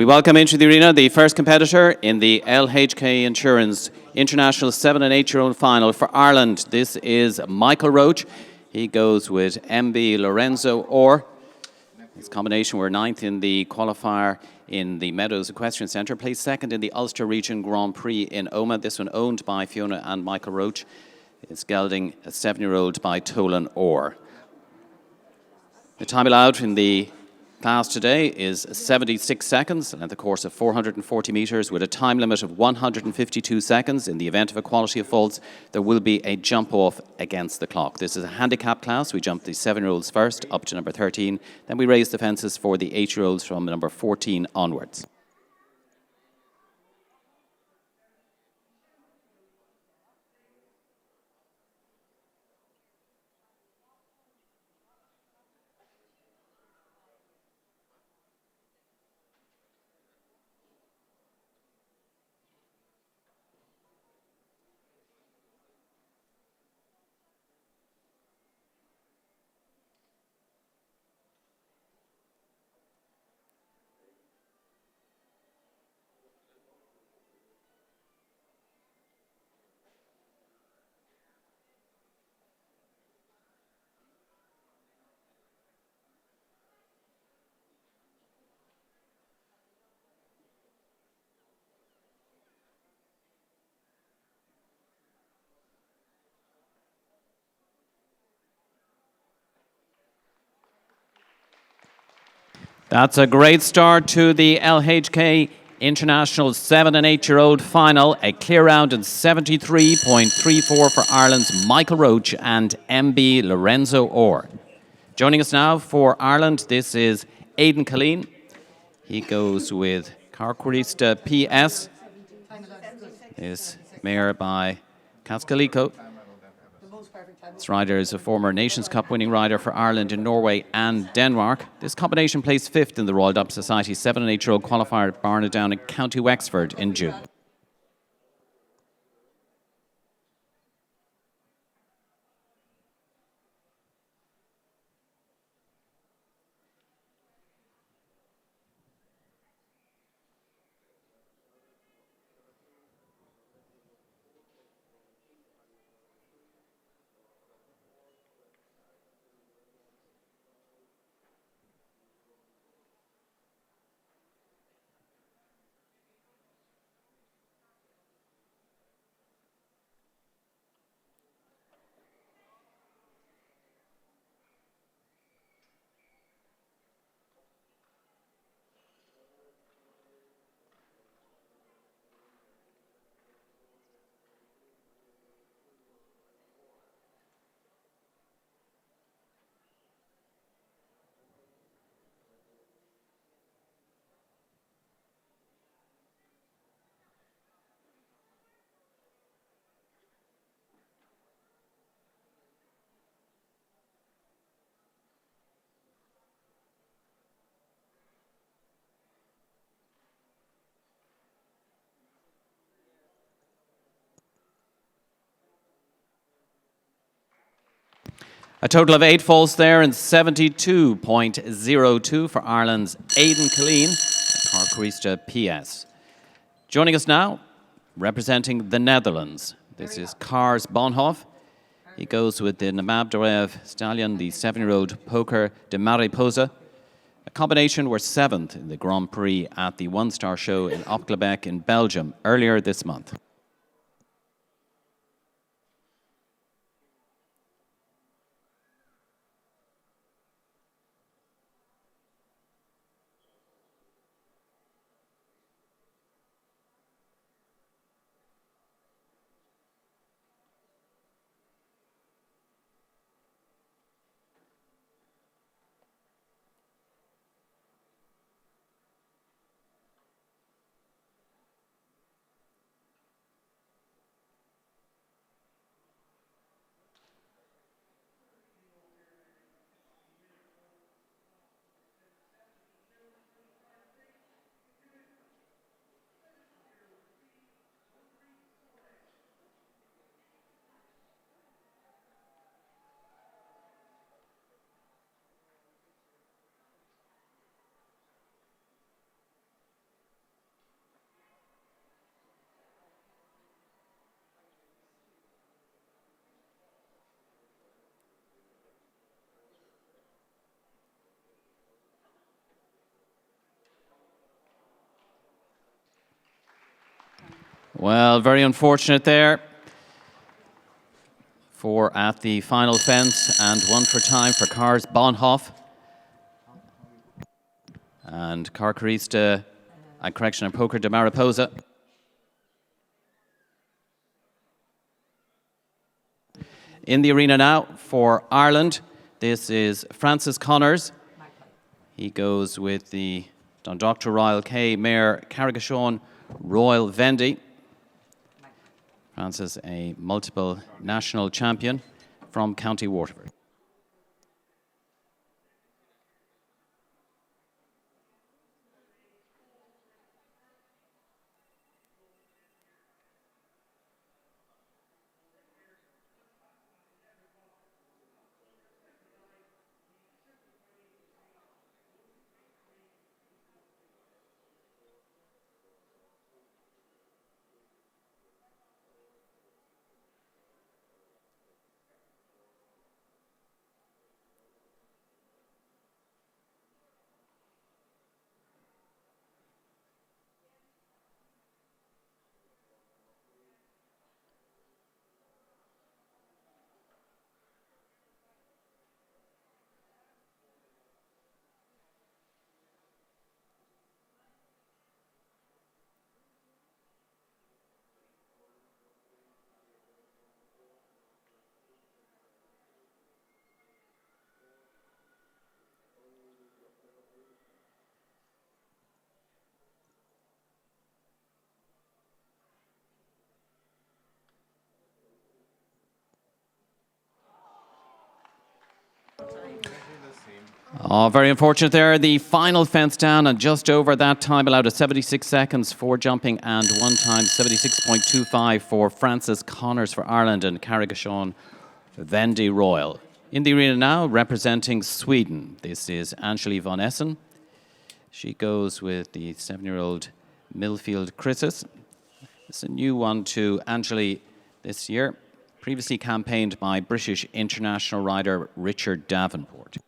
We welcome into the arena the first competitor in the LHK Insurance International 7 and 8-year-old final for Ireland. This is Michael Roach. He goes with MB Lorenzo Orr. His combination were 9th in the qualifier in the Meadows Equestrian Centre, placed 2nd in the Ulster Region Grand Prix in Omagh. This one owned by Fiona and Michael Roach. It's gelding a 7-year-old by Tolan Orr. The time allowed in the class today is 76 seconds and the course of 440 metres with a time limit of 152 seconds. In the event of equality of faults, there will be a jump off against the clock. This is a handicap class. We jump the 7-year-olds first up to number 13. Then we raise the fences for the 8-year-olds from number 14 onwards. That's a great start to the LHK International 7 and 8-year-old final. A clear round in 73.34 for Ireland's Michael Roach and MB Lorenzo Orr. Joining us now for Ireland, this is Aidan Killeen. He goes with Carquarista PS. Is mare by Cascalico. This rider is a former Nations Cup winning rider for Ireland in Norway and Denmark. This combination placed 5th in the Royal Dubb Society 7 and 8-year-old qualifier at Barnadown in County Wexford in June. A total of 8 faults there and 72.02 for Ireland's Aidan Killeen at Carquarista PS. Joining us now, representing the Netherlands, this is Kars Bonhoff. He goes with the Namab Dorev stallion, the 7-year-old Poker de Mariposa. A combination were 7th in the Grand Prix at the One-Star Show in Opklabeck in Belgium earlier this month. Well, very unfortunate there. 4 at the final fence and 1 for time for Cars Bonhoff. And Carcarista, correction, and Poker de Mariposa. In the arena now for Ireland, this is Francis Connors. He goes with the Dundalk Royal K Mayor Carrigashawn Royal Vendy. Francis, a multiple national champion from County Waterford. Oh, very unfortunate there. The final fence down and just over that time allowed us 76 seconds for jumping and 1 time 76.25 for Francis Connors for Ireland and Carrigashawn Vendy Royal. In the arena now, representing Sweden, this is Angeli von Essen. She goes with the 7-year-old Millfield Chrysis. It's a new one to Angeli this year, previously campaigned by British international rider Richard Davenport.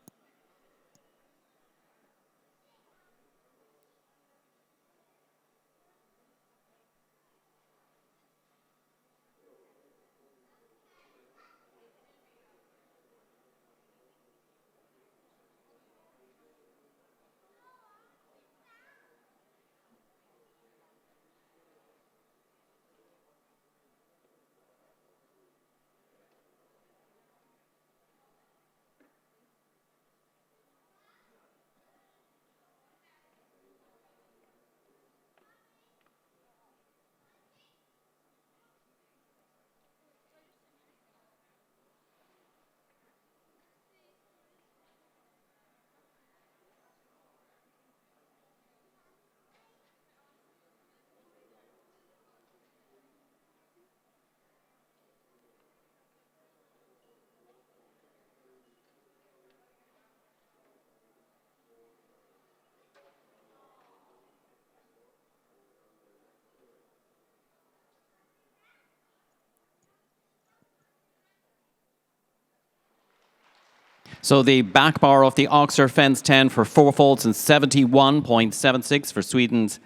So the back bar of the Oxer fence 10 for 4 faults and 71.76 for Sweden's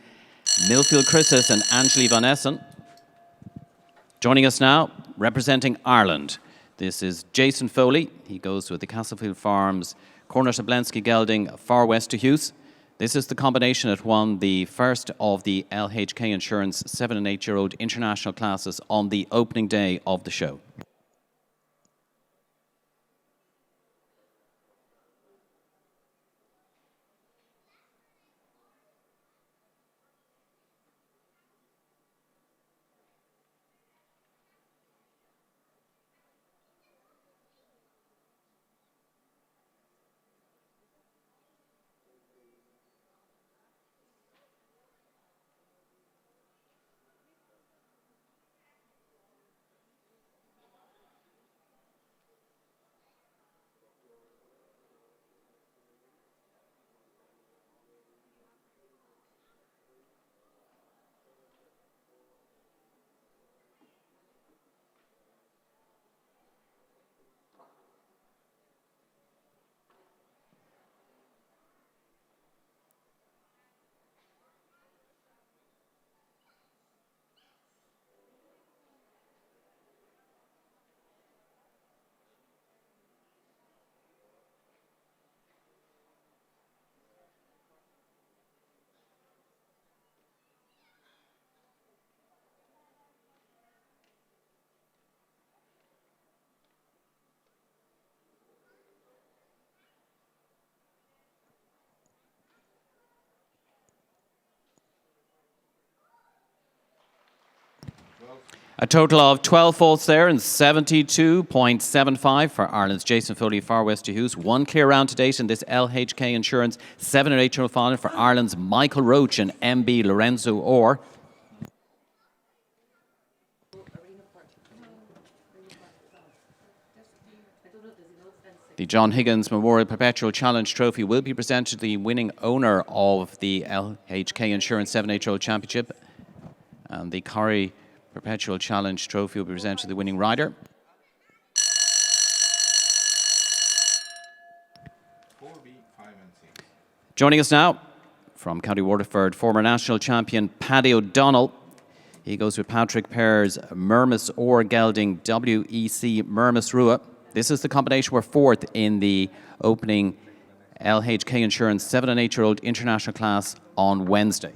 Millfield Chrysis and Angeli von Essen. Joining us now, representing Ireland, this is Jason Foley. He goes with the Castlefield Farms Corner to Blensky Gelding, Far West to Hughes. This is the combination that won the first of the LHK Insurance 7 and 8-year-old international classes on the opening day of the show. A total of 12 faults there and 72.75 for Ireland's Jason Foley, Far West to Hughes. One clear round to date in this LHK Insurance 7 and 8 year old final for Ireland's Michael Roach and MB Lorenzo Orr. The John Higgins Memorial Perpetual Challenge Trophy will be presented to the winning owner of the LHK Insurance 7 8 year old Championship. And the Corrie Perpetual Challenge Trophy will be presented to the winning rider. Joining us now from County Waterford, former national champion Paddy O'Donnell. He goes with Patrick Pear's Mermis Or Gelding WEC Mermis Rua. This is the combination we're fourth in the opening LHK Insurance 7 and 8 year old international class on Wednesday.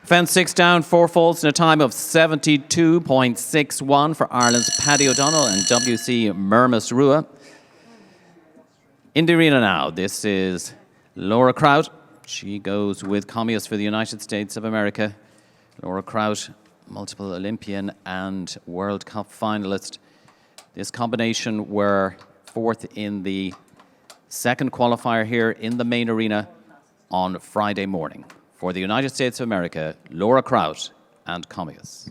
Fence 6 down, 4 faults in a time of 72.61 for Ireland's Paddy O'Donnell and WC Mermis Rua. In the arena now, this is Laura Kraut. She goes with Commius for the United States of America. Laura Kraut, multiple Olympian and World Cup finalist. This combination were fourth in the second qualifier here in the main arena on Friday morning. For the United States of America, Laura Kraut and Commius.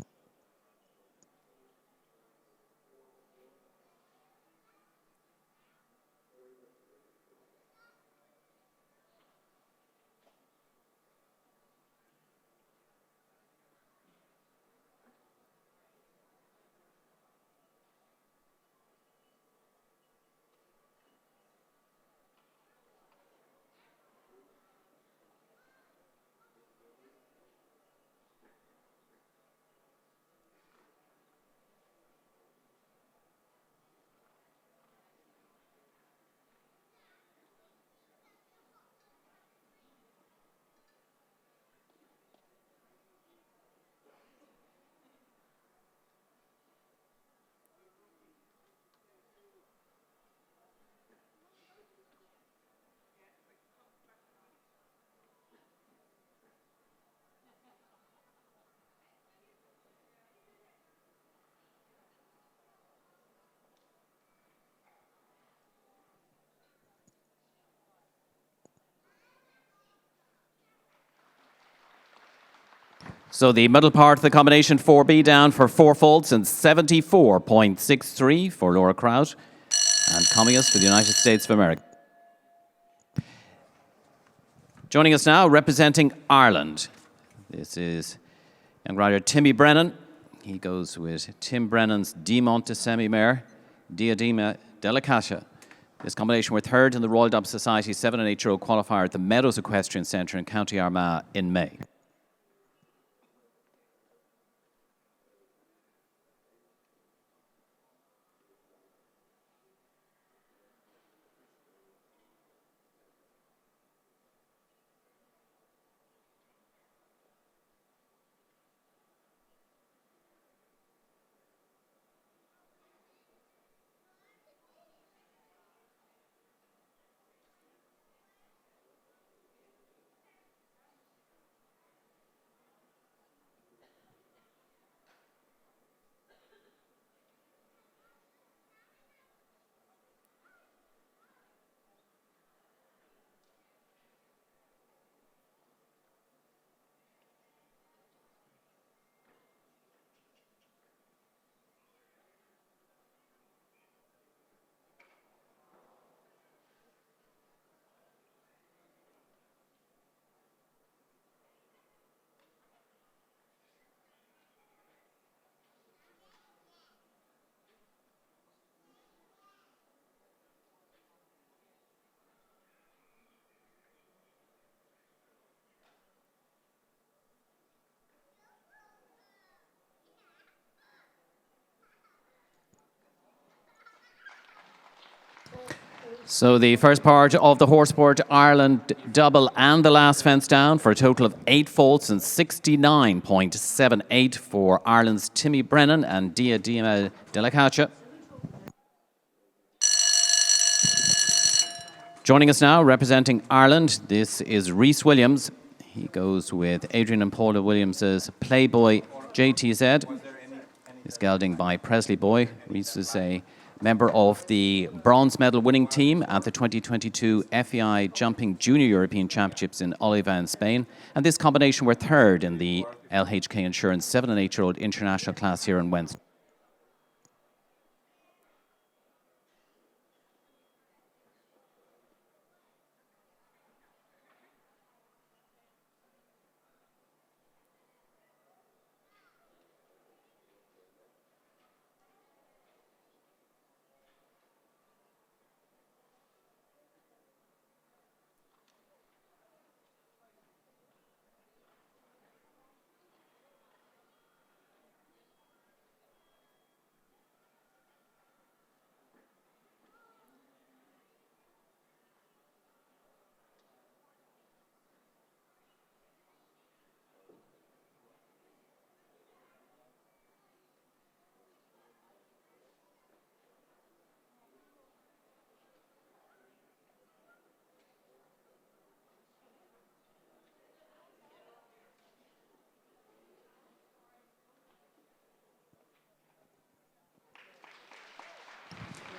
So the middle part of the combination 4B down for 4 faults and 74.63 for Laura Kraut and Commius for the United States of America. Joining us now, representing Ireland. This is young rider Timmy Brennan. He goes with Tim Brennan's De Montesemi mare, Diadema Delicacia. This combination were third in the Royal Dub Society 7 and 8 year old qualifier at the Meadows Equestrian Centre in County Armagh in May. So the first part of the horse sport Ireland double and the last fence down for a total of 8 faults and 69.78 for Ireland's Timmy Brennan and Dia Dima Delacacha. Joining us now, representing Ireland, this is Rhys Williams. He goes with Adrian and Paula Williams' Playboy JTZ. He's gelding by Presley Boy. Rhys is a member of the bronze medal winning team at the 2022 FEI Jumping Junior European Championships in Oliva in Spain. And this combination were third in the LHK Insurance 7 and 8-year-old international class here in Wednesday.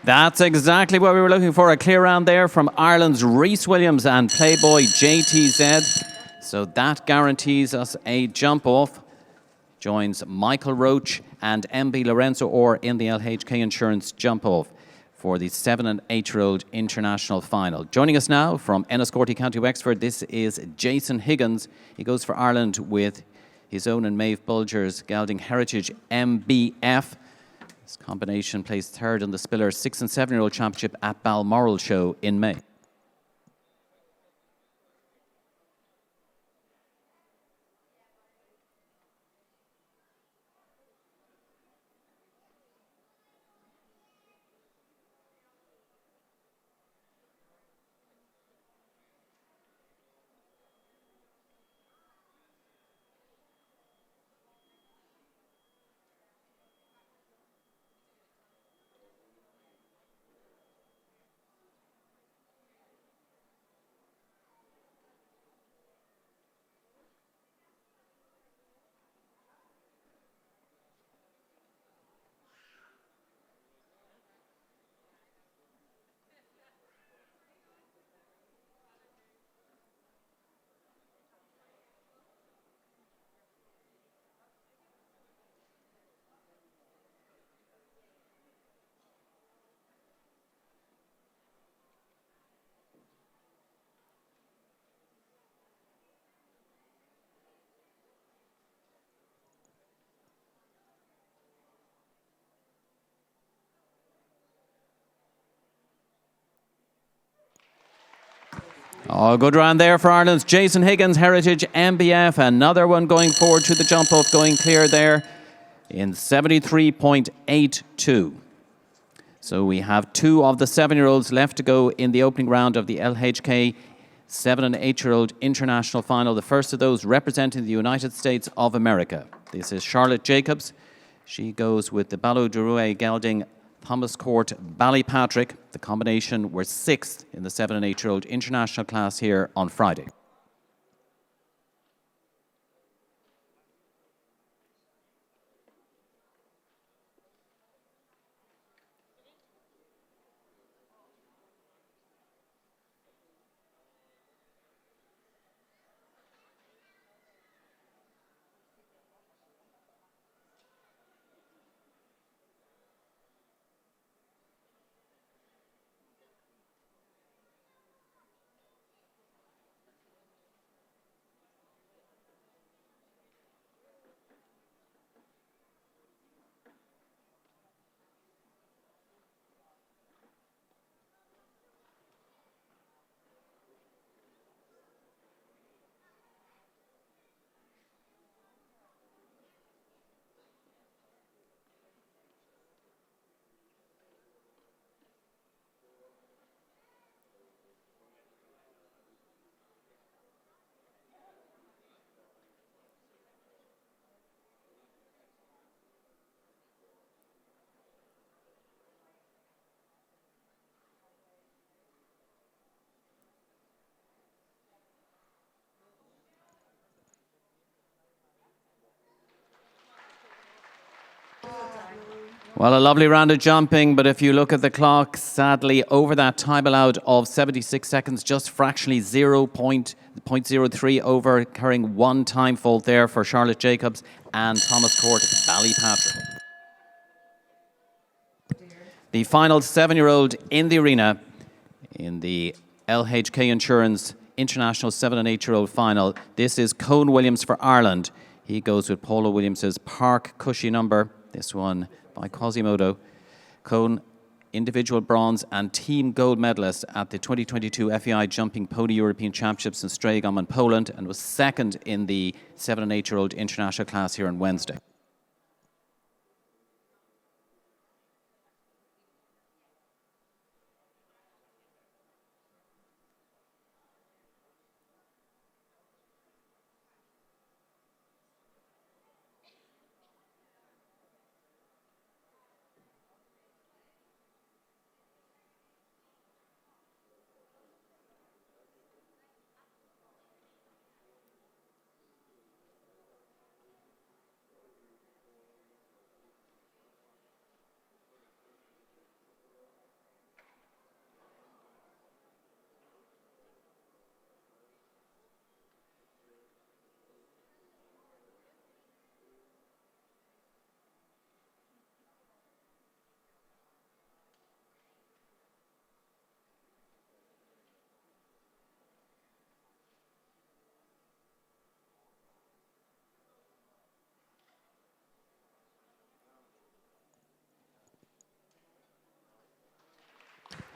That's exactly what we were looking for, a clear round there from Ireland's Rhys Williams and Playboy JTZ. So that guarantees us a jump off. Joins Michael Roach and MB Lorenzo Orr in the LHK Insurance jump off for the 7 and 8-year-old international final. Joining us now from Enniscorthy, County Wexford, this is Jason Higgins. He goes for Ireland with his own and Maeve Bulger's gelding Heritage MBF. This combination placed third in the Spiller 6 and 7-year-old championship at Balmoral Show in May. Oh, good round there for Ireland's Jason Higgins, Heritage MBF. Another one going forward to the jump off, going clear there in 73.82. So we have 2 of the 7-year-olds left to go in the opening round of the LHK 7 and 8-year-old international final. The first of those representing the United States of America. This is Charlotte Jacobs. She goes with the Ballot de Roue gelding Thomas Court Ballypatrick. The combination were 6th in the 7 and 8-year-old international class here on Friday. Well, a lovely round of jumping, but if you look at the clock, sadly, over that time allowed of 76 seconds, just fractionally 0.03 over, carrying one time fault there for Charlotte Jacobs and Thomas Court at Ballypatrick. The final 7-year-old in the arena in the LHK Insurance International 7 and 8-year-old final. This is Cone Williams for Ireland. He goes with Paula Williams's Park Cushy number. This one by Quasimodo. Cone, individual bronze and team gold medalist at the 2022 FEI Jumping Pony European Championships in Stragom in Poland, and was second in the 7 and 8-year-old international class here on Wednesday.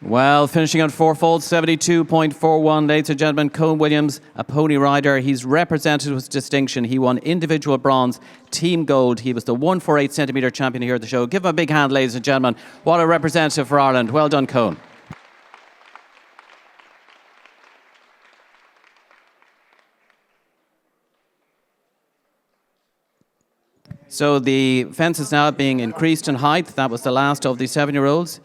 Well, finishing on fourfold, 72.41, ladies and gentlemen, Cone Williams, a pony rider. He's represented with distinction. He won individual bronze, team gold. He was the 148 centimetre champion here at the show. Give him a big hand, ladies and gentlemen. What a representative for Ireland. Well done, Cone. So the fence is now being increased in height. That was the last of the 7-year-olds.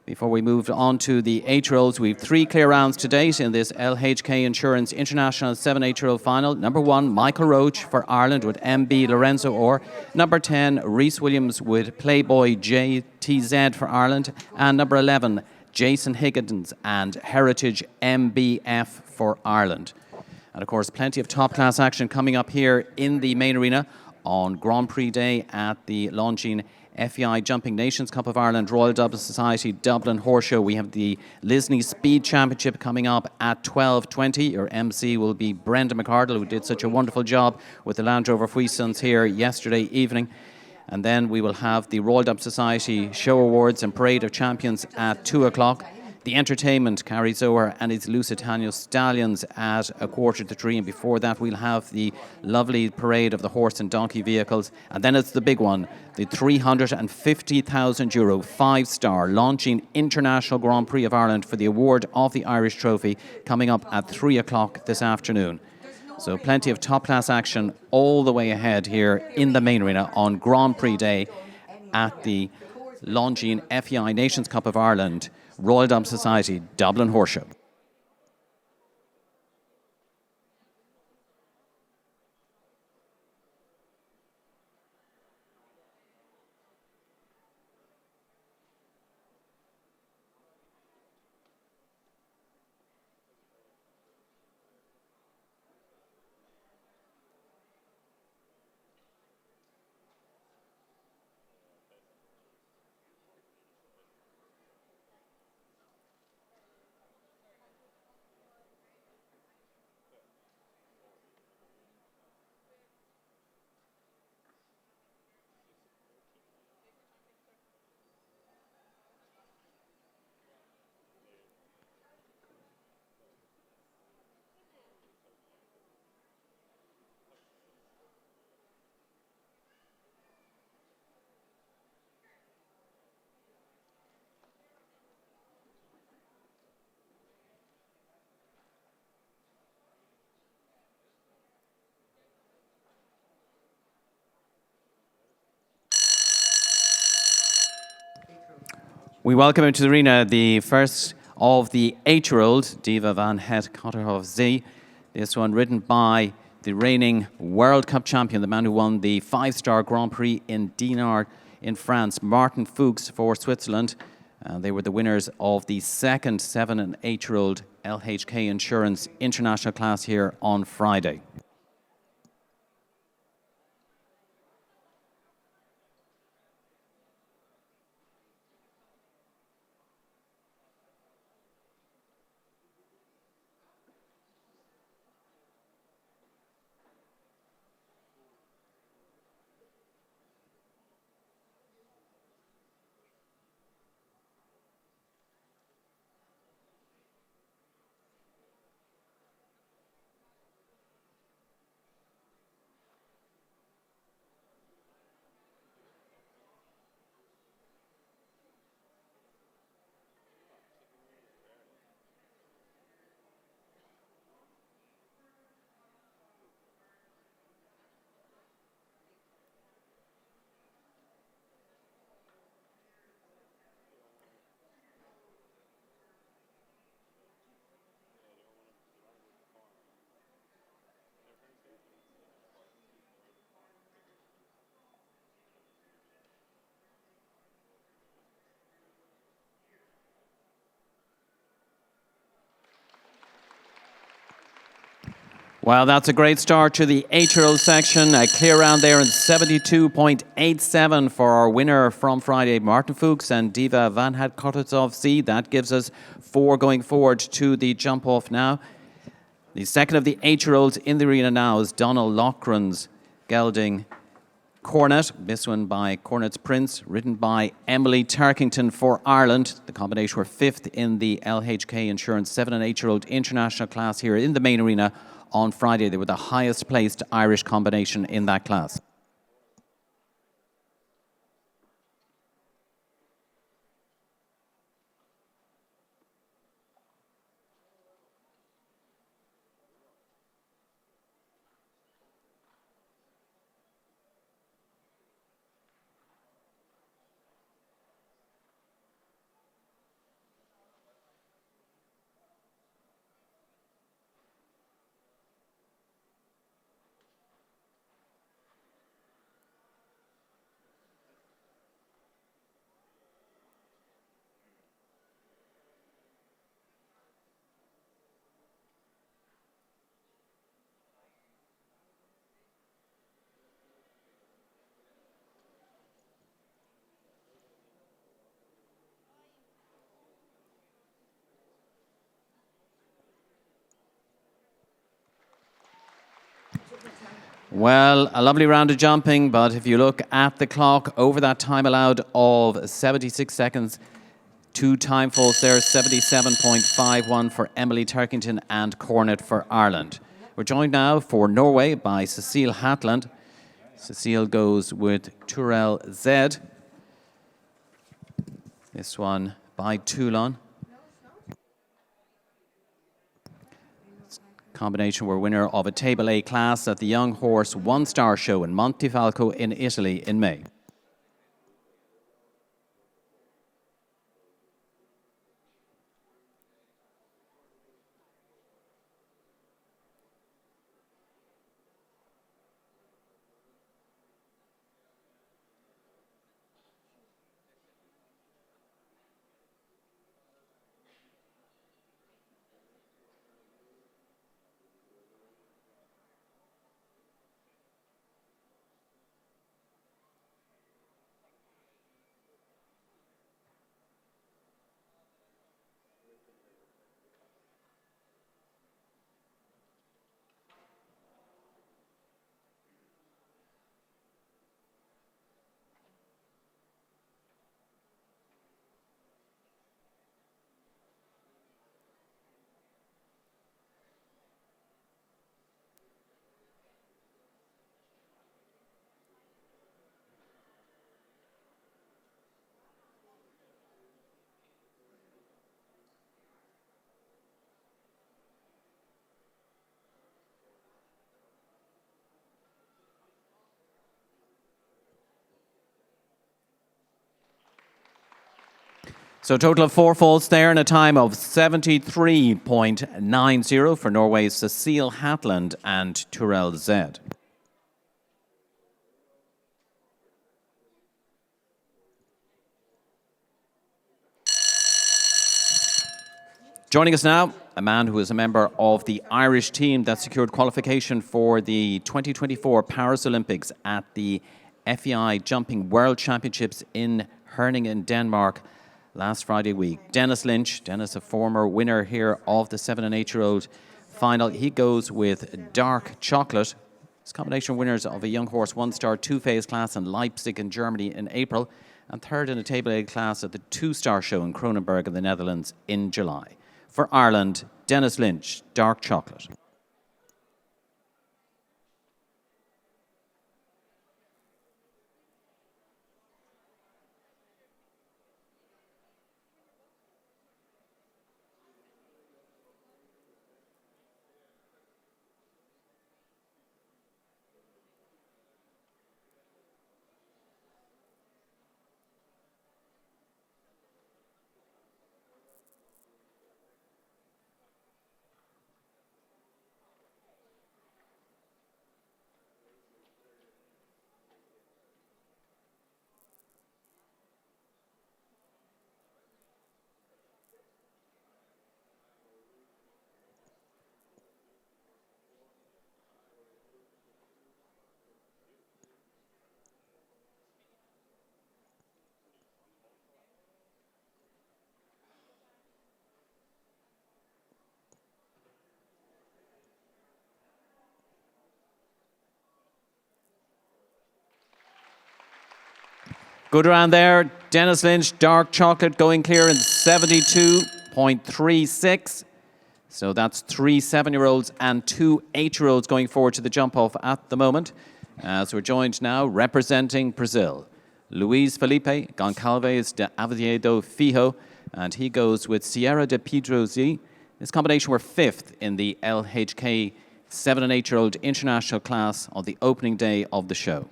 Before we move on to the 8-year-olds, we have 3 clear rounds to date in this LHK Insurance International 7-8-year-old final. Number 1, Michael Roach for Ireland with MB Lorenzo Orr. Number 10, Rhys Williams with Playboy JTZ for Ireland. And number 11, Jason Higgins and Heritage MBF for Ireland. And of course, plenty of top-class action coming up here in the main arena on Grand Prix Day at the Longines FEI Jumping Nations Cup of Ireland Royal Dublin Society Dublin Horse Show. We have the Lisney Speed Championship coming up at 12:20. Your MC will be Brenda McCardle, who did such a wonderful job with the Land Rover Fuisons here yesterday evening. And then we will have the Royal Dublin Society Show Awards and Parade of Champions at 2 o'clock. The entertainment carries over and it's Lusitania Stallions at 2:45. And before that, we'll have the lovely parade of the horse and donkey vehicles. And then it's the big one, the €350,000 5-star Longines International Grand Prix of Ireland for the award of the Irish Trophy coming up at 3 o'clock this afternoon. So plenty of top-class action all the way ahead here in the main arena on Grand Prix Day at the Longines FEI Nations Cup of Ireland Royal Dublin Society Dublin Horse Show. We welcome into the arena the first of the 8-year-old, Diva van Het Kotterhof Z. This one ridden by the reigning World Cup champion, the man who won the 5-star Grand Prix in Dinard in France. Martin Fuchs for Switzerland. They were the winners of the second 7 and 8-year-old LHK Insurance International class here on Friday. Well, that's a great start to the 8-year-old section. A clear round there in 72.87 for our winner from Friday, Martin Fuchs and Diva van het Kotovsky. That gives us 4 going forward to the jump off now. The second of the 8-year-olds in the arena now is Donald Loughran's gelding Cornet. This one by Cornet's Prince, ridden by Emily Tarkington for Ireland. The combination were 5th in the LHK Insurance 7 and 8-year-old international class here in the main arena on Friday. They were the highest placed Irish combination in that class. Well, a lovely round of jumping, but if you look at the clock, over that time allowed of 76 seconds, 2 time falls there, 77.51 for Emily Tarkington and Cornet for Ireland. We're joined now for Norway by Cecile Hatland. Cecile goes with Turel Z. This one by Toulon. Combination were winner of a Table A class at the Young Horse One-Star Show in Montefalco in Italy in May. So a total of 4 falls there in a time of 73.90 for Norway's Cecile Hatland and Turel Z. Joining us now, a man who is a member of the Irish team that secured qualification for the 2024 Paris Olympics at the FEI Jumping World Championships in Herning in Denmark last Friday week. Dennis Lynch, Dennis, a former winner here of the 7 and 8-year-old final. He goes with Dark Chocolate. It's combination winners of a young horse 1-star 2-phase class in Leipzig in Germany in April, and third in a table A class at the 2-star show in Kronenberg in the Netherlands in July. For Ireland, Dennis Lynch, Dark Chocolate. Good round there. Dennis Lynch, Dark Chocolate going clear in 72.36. So that's 3 7-year-olds and 2 8-year-olds going forward to the jump-off at the moment. So we're joined now, representing Brazil, Luis Felipe Goncalves de Azevedo Fijo, and he goes with Sierra de Pedrosi. This combination were 5th in the LHK 7 and 8-year-old international class on the opening day of the show.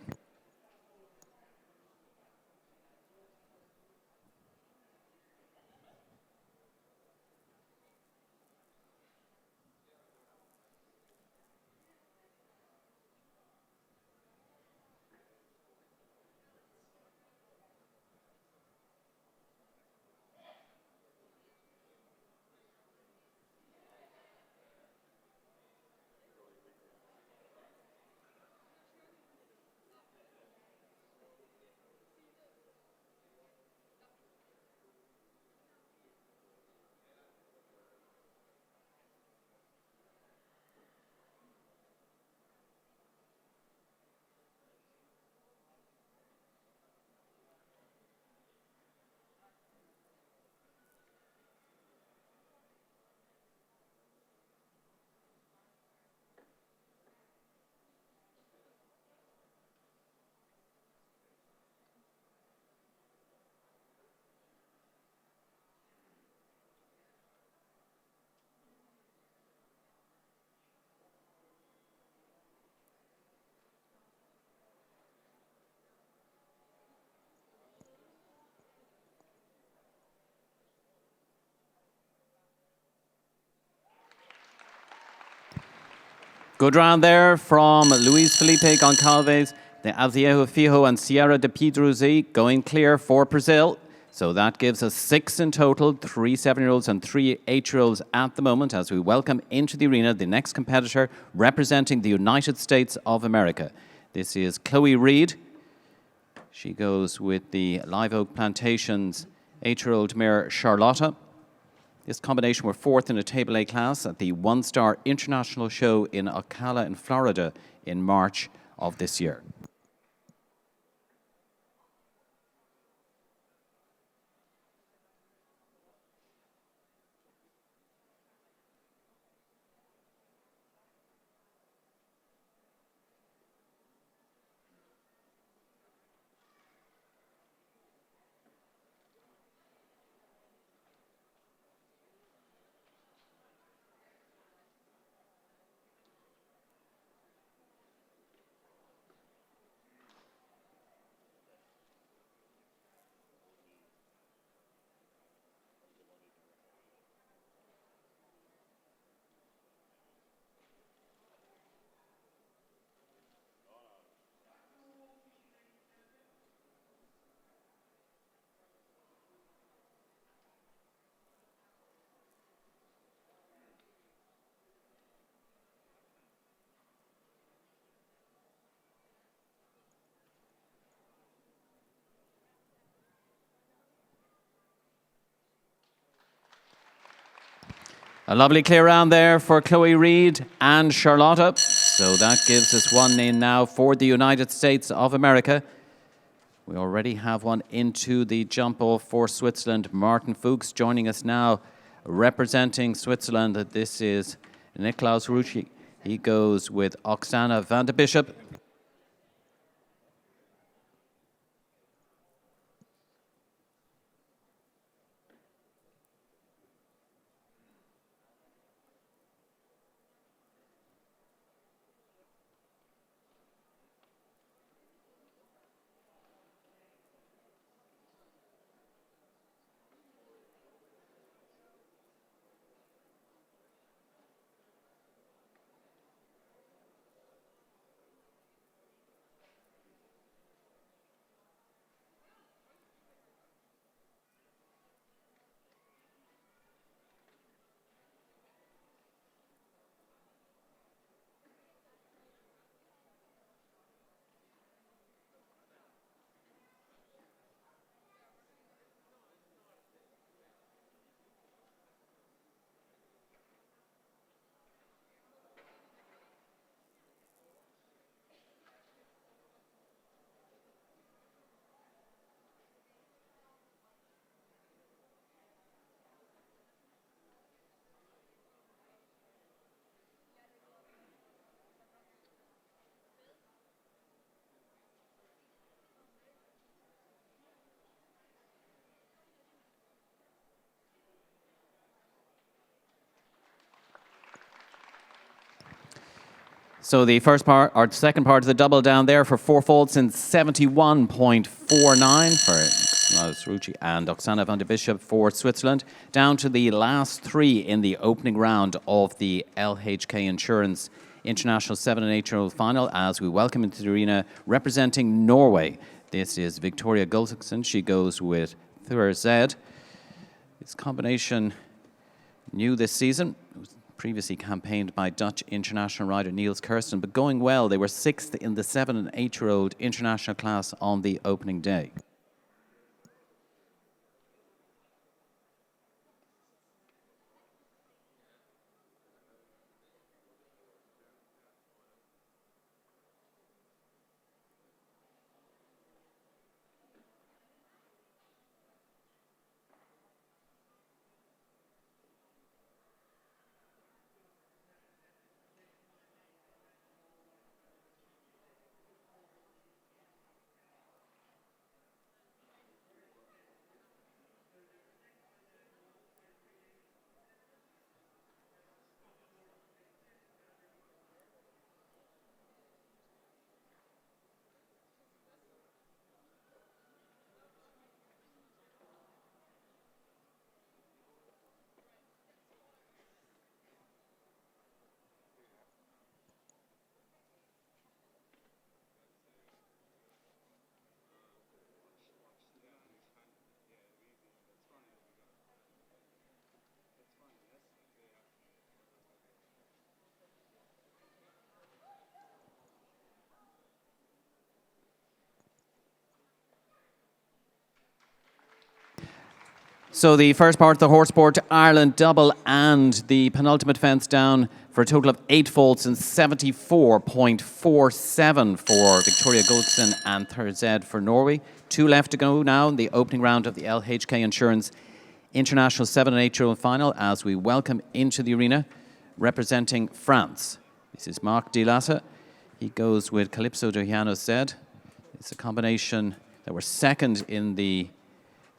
Good round there from Luis Felipe Goncalves, the Azevedo Fijo and Sierra de Pedrosi going clear for Brazil. So that gives us 6 in total, 3 7-year-olds and 3 8-year-olds at the moment, as we welcome into the arena the next competitor representing the United States of America. This is Chloe Reed. She goes with the Live Oak Plantations 8-year-old mare Charlotta. This combination were 4th in a Table A class at the 1-star international show in Ocala in Florida in March of this year. A lovely clear round there for Chloe Reed and Charlotta. So that gives us one in now for the United States of America. We already have one into the jump off for Switzerland. Martin Fuchs joining us now, representing Switzerland. This is Niklaus Rucci. He goes with Oksana van de Bishop. So the first part, or second part of the double down there for four faults in 71.49 for Niklaus Rucci and Oksana van de Bishop for Switzerland. Down to the last three in the opening round of the LHK Insurance International 7 and 8-year-old final as we welcome into the arena representing Norway. This is Victoria Gulliksen. She goes with Thur Zed. This combination new this season. It was previously campaigned by Dutch international rider Niels Kirsten, but going well. They were sixth in the 7 and 8-year-old international class on the opening day. So the first part of the Horse Sport Ireland double and the penultimate fence down for a total of 8 faults and 74.47 for Victoria Gulliksen and Thur Zed for Norway. 2 left to go now in the opening round of the LHK Insurance International 7 and 8-year-old final as we welcome into the arena representing France. This is Marc Dilassa. He goes with Calypso Dohiano Zed. It's a combination that were second in the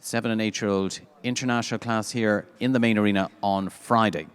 7 and 8-year-old international class here in the main arena on Friday.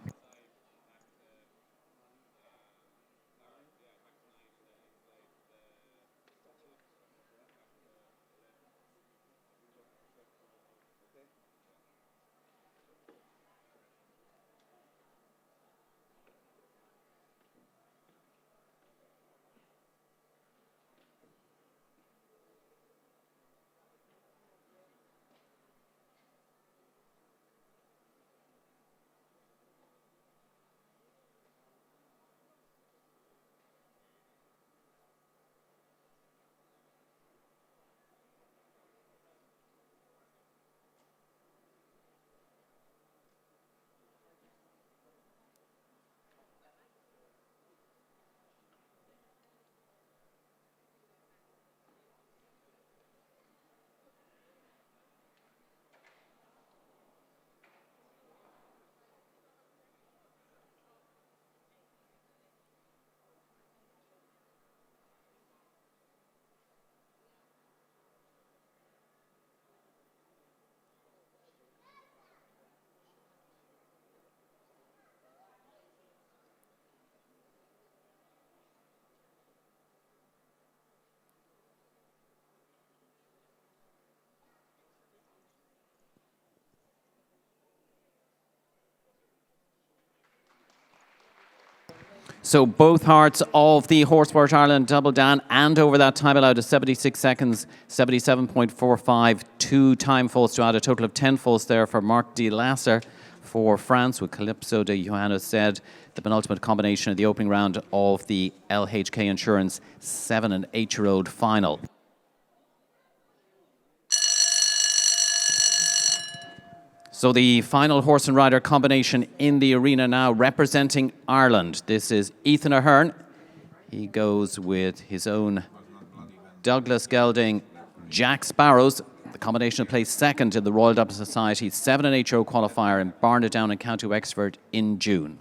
So both hearts of the Horseport Ireland double down and over that time allowed is 76 seconds, 77.45. 2 time faults to add a total of 10 faults there for Marc de Lasser for France, with Calypso de Johannes said the penultimate combination of the opening round of the LHK Insurance 7 and 8-year-old final. So the final horse and rider combination in the arena now, representing Ireland. This is Ethan Ahern. He goes with his own Douglas Gelding, Jack Sparrows. The combination placed second in the Royal Dublin Society 7 and 8-year-old qualifier in Barnadown in County Wexford in June.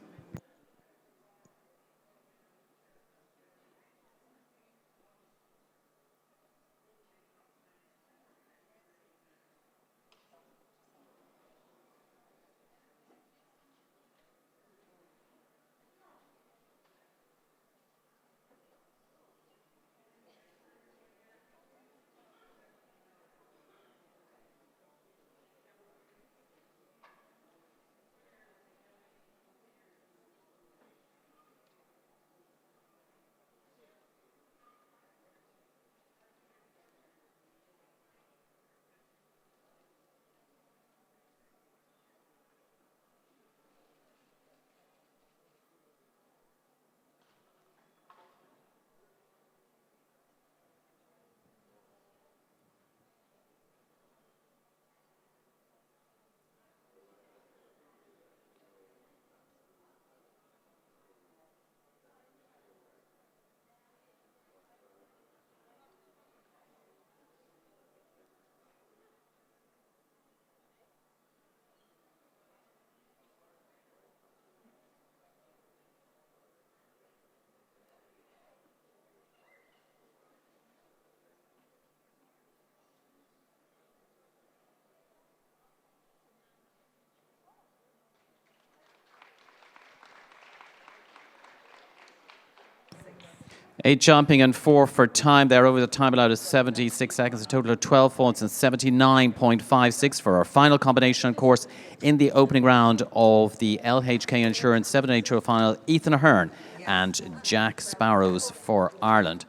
Eight jumping and 4 for time there. Over the time allowed is 76 seconds, a total of 12 faults and 79.56 for our final combination, of course, in the opening round of the LHK Insurance 7 and 8-year-old final, Ethan Ahern and Jack Sparrows for Ireland.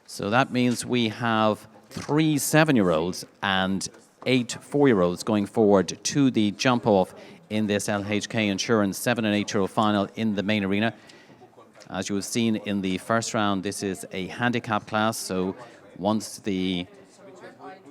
So that means we have 3 7-year-olds and 8 4-year-olds going forward to the jump-off in this LHK Insurance 7 and 8-year-old final in the main arena. As you have seen in the first round, this is a handicap class, so once the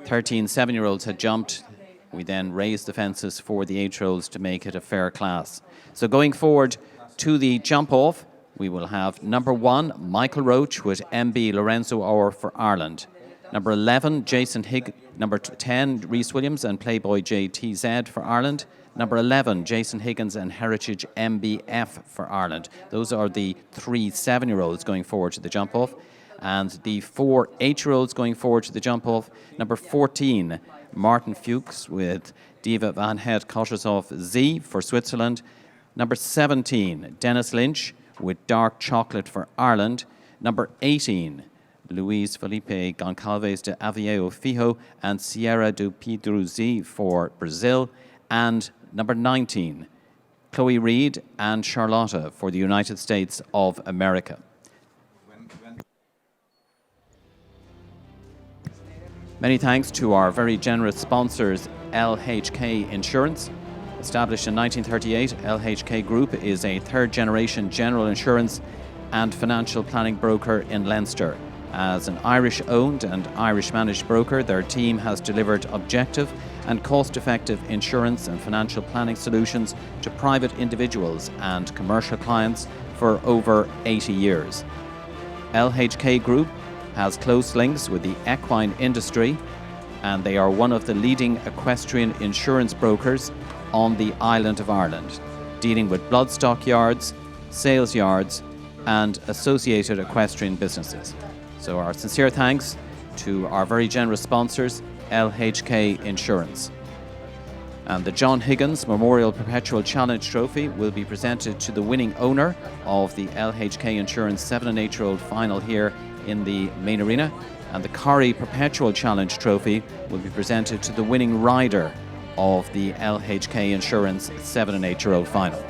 13 7-year-olds had jumped, we then raised the fences for the 8-year-olds to make it a fair class. So going forward to the jump-off, we will have number 1, Michael Roach with MB Lorenzo Auer for Ireland. Number 11, Jason Higg. Number 10, Rhys Williams and Playboy JTZ for Ireland. Number 11, Jason Higgins and Heritage MBF for Ireland. Those are the 3 7-year-olds going forward to the jump-off. And the 4 8-year-olds going forward to the jump-off. Number 14, Martin Fuchs with Diva van Het Kostasov Z for Switzerland. Number 17, Dennis Lynch with Dark Chocolate for Ireland. Number 18, Luis Felipe Goncalves de Avieo Fijo and Sierra do Pedruzzi for Brazil. And number 19, Chloe Reed and Charlotta for the United States of America. Many thanks to our very generous sponsors, LHK Insurance. Established in 1938, LHK Group is a third-generation general insurance and financial planning broker in Leinster. As an Irish-owned and Irish-managed broker, their team has delivered objective and cost-effective insurance and financial planning solutions to private individuals and commercial clients for over 80 years. LHK Group has close links with the equine industry, and they are one of the leading equestrian insurance brokers on the island of Ireland, dealing with bloodstock yards, sales yards, and associated equestrian businesses. So our sincere thanks to our very generous sponsors, LHK Insurance. And the John Higgins Memorial Perpetual Challenge Trophy will be presented to the winning owner of the LHK Insurance 7 and 8-year-old final here in the main arena. And the Corrie Perpetual Challenge Trophy will be presented to the winning rider of the LHK Insurance 7 and 8-year-old final.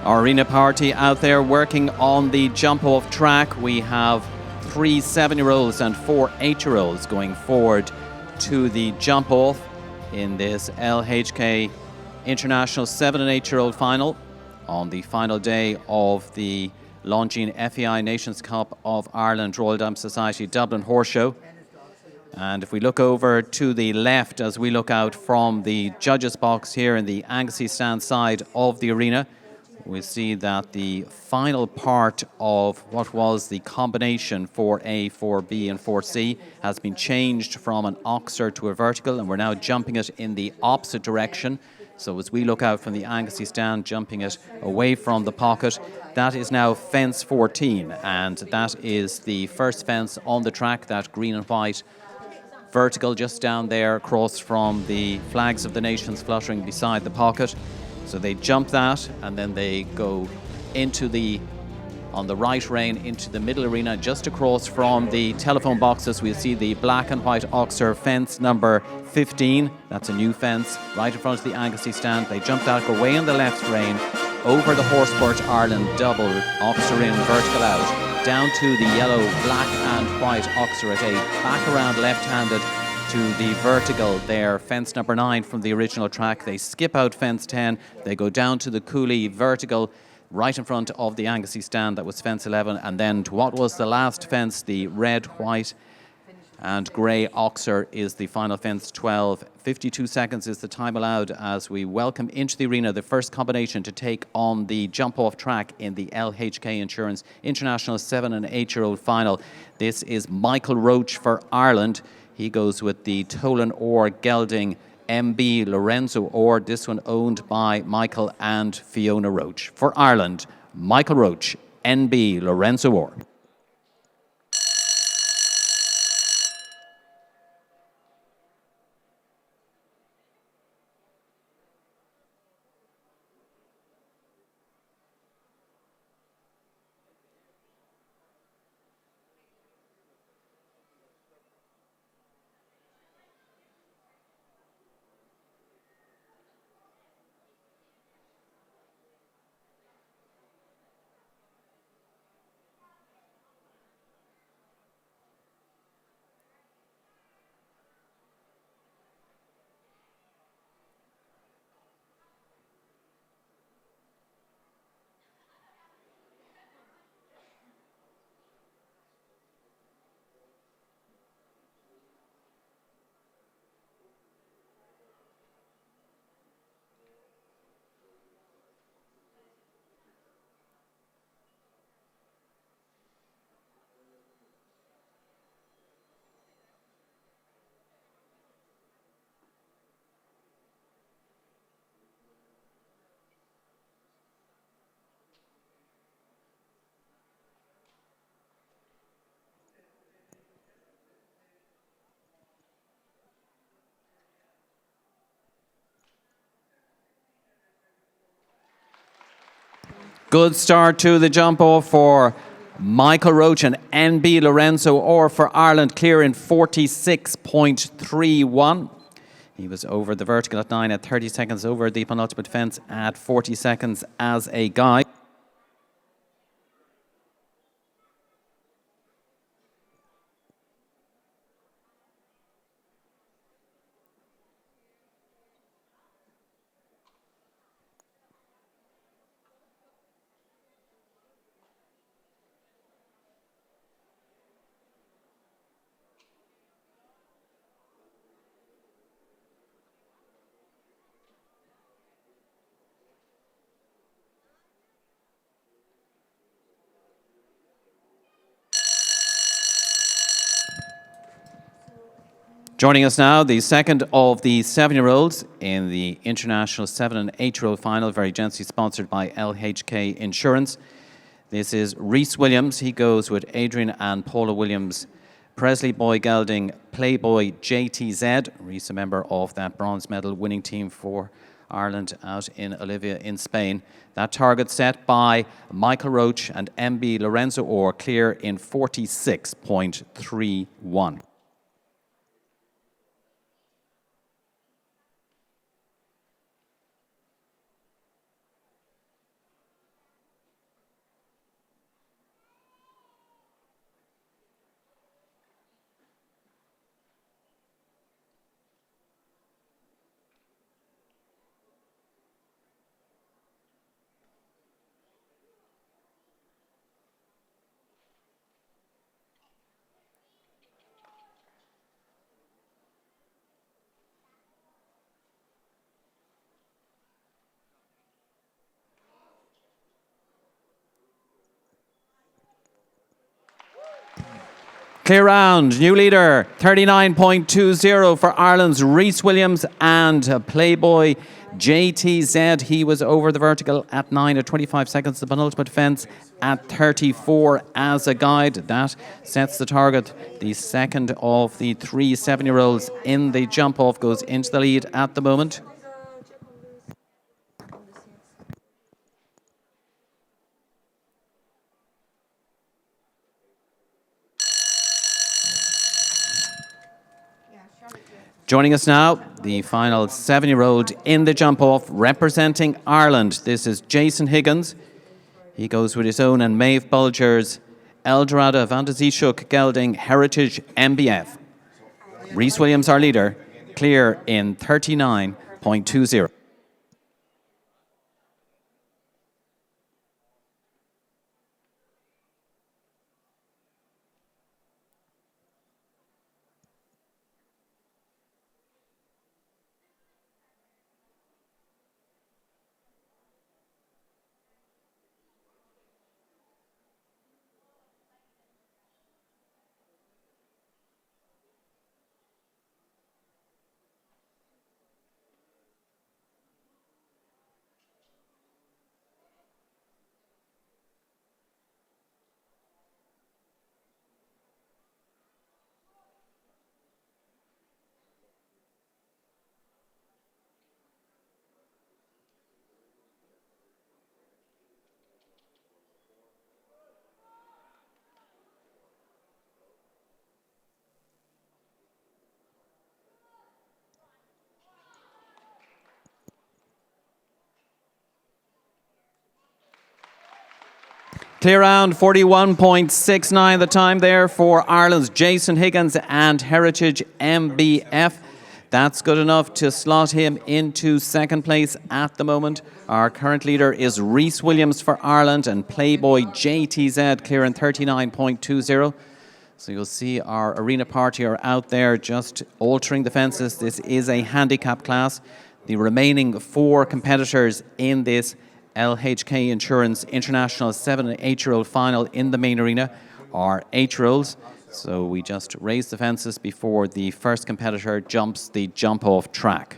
Our arena party out there working on the jump off track. We have 3 7-year-olds and 4 8-year-olds going forward to the jump off in this LHK International 7 and 8-year-old final on the final day of the Longines FEI Nations Cup of Ireland Royal Dam Society Dublin Horse Show. And if we look over to the left as we look out from the judges box here in the Anglesey stand side of the arena, we see that the final part of what was the combination 4A, 4B and 4C has been changed from an oxer to a vertical, and we're now jumping it in the opposite direction. So as we look out from the Anglesey stand, jumping it away from the pocket, that is now fence 14, and that is the first fence on the track, that green and white vertical just down there across from the flags of the nations fluttering beside the pocket. So they jump that and then they go into on the right rein into the middle arena just across from the telephone boxes. We'll see the black and white oxer fence number 15. That's a new fence right in front of the Anglesey stand. They jump that, go away in the left rein over the Horseport Ireland double oxer in vertical out, down to the yellow, black and white oxer at 8, back around left-handed to the vertical there, fence number 9 from the original track. They skip out fence 10, they go down to the Cooley vertical right in front of the Anglesey stand, that was fence 11, and then to what was the last fence, the red, white and grey oxer is the final fence 12. 52 seconds is the time allowed as we welcome into the arena the first combination to take on the jump off track in the LHK Insurance International 7 and 8-year-old final. This is Michael Roach for Ireland. He goes with the Tolan Orr Gelding MB Lorenzo Orr, this one owned by Michael and Fiona Roach. For Ireland, Michael Roach, NB Lorenzo Orr. Good start to the jump off for Michael Roach and NB Lorenzo Orr for Ireland, clear in 46.31. He was over the vertical at 9 at 30 seconds, over the penultimate fence at 40 seconds as a guide. Joining us now, the second of the 7-year-olds in the International 7 and 8-year-old final, very generously sponsored by LHK Insurance. This is Rhys Williams. He goes with Adrian and Paula Williams. Presley Boy Gelding, Playboy JTZ. Rhys, a member of that bronze medal winning team for Ireland out in Olivia in Spain. That target set by Michael Roach and MB Lorenzo Orr, clear in 46.31. Clear round, new leader, 39.20 for Ireland's Rhys Williams and Playboy JTZ. He was over the vertical at 9 at 25 seconds. The penultimate fence at 34 as a guide. That sets the target. The second of the three 7-year-olds in the jump off goes into the lead at the moment. Joining us now, the final 7-year-old in the jump-off, representing Ireland. This is Jason Higgins. He goes with his own and Maeve Bulger's Eldorado, Van de Zischuk, Gelding, Heritage, MBF. Rhys Williams, our leader, clear in 39.20. Clear round, 41.69 the time there for Ireland's Jason Higgins and Heritage MBF. That's good enough to slot him into second place at the moment. Our current leader is Rhys Williams for Ireland and Playboy JTZ clear in 39.20. So you'll see our arena party are out there just altering the fences. This is a handicap class. The remaining 4 competitors in this LHK Insurance International 7 and 8-year-old final in the main arena are 8-year-olds. So we just raise the fences before the first competitor jumps the jump-off track.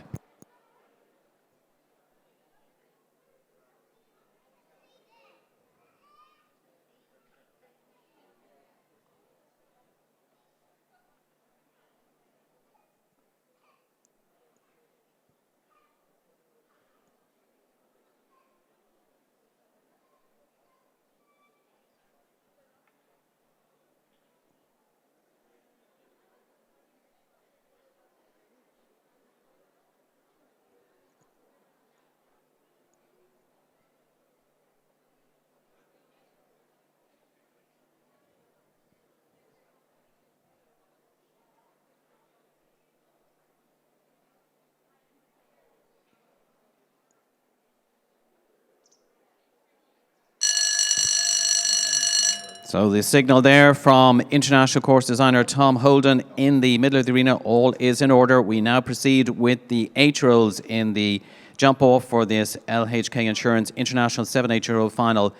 So the signal there from international course designer Tom Holden in the middle of the arena. All is in order. We now proceed with the 8-year-olds in the jump off for this LHK Insurance International 7-8-year-old final.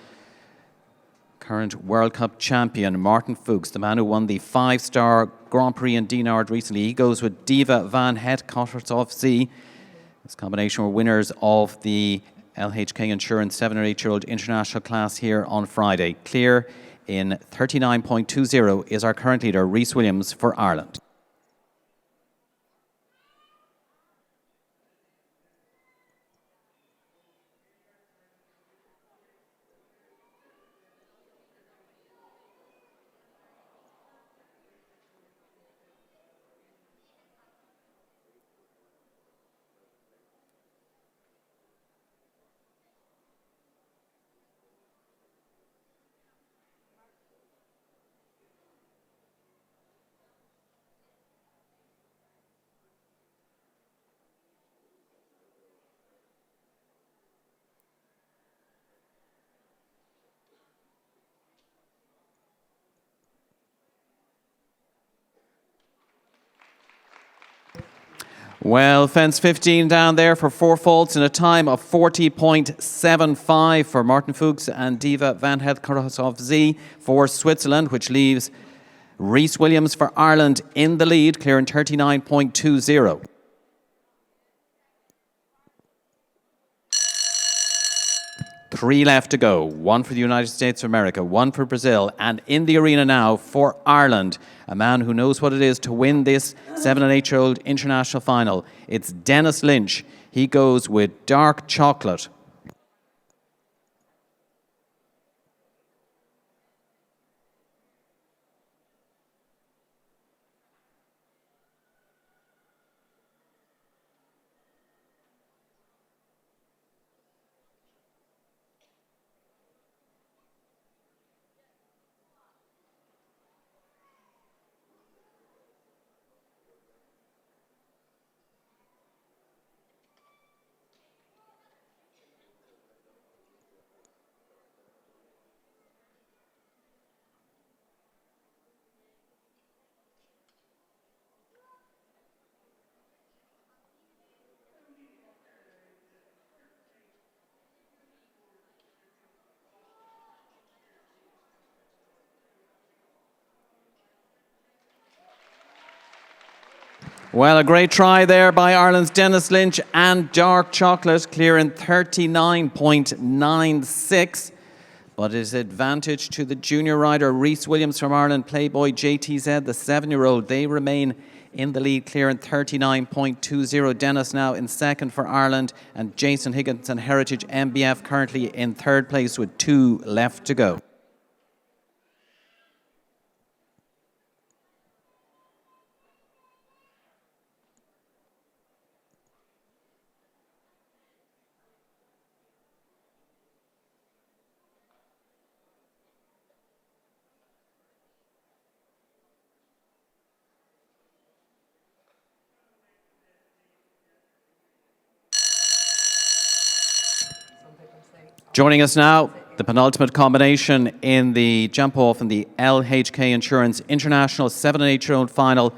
Current World Cup champion Martin Fuchs, the man who won the 5-star Grand Prix in Dinard recently. He goes with Diva Van Het Kottershoff Z. This combination were winners of the LHK Insurance 7 or 8-year-old international class here on Friday. Clear in 39.20 is our current leader, Rhys Williams for Ireland. Well, fence 15 down there for 4 faults in a time of 40.75 for Martin Fuchs and Diva Van Het Kottershoff Z for Switzerland, which leaves Rhys Williams for Ireland in the lead, clearing 39.20. Three left to go. One for the United States of America, one for Brazil, and in the arena now for Ireland, a man who knows what it is to win this 7 and 8-year-old international final. It's Dennis Lynch. He goes with Dark Chocolate. Well, a great try there by Ireland's Dennis Lynch, and Dark Chocolate clearing 39.96. But his advantage to the junior rider Rhys Williams from Ireland, Playboy JTZ, the 7-year-old. They remain in the lead, clearing 39.20. Dennis now in second for Ireland, and Jason Higgins and Heritage MBF currently in third place with 2 left to go. Joining us now, the penultimate combination in the jump-off in the LHK Insurance International 7 and 8-year-old final,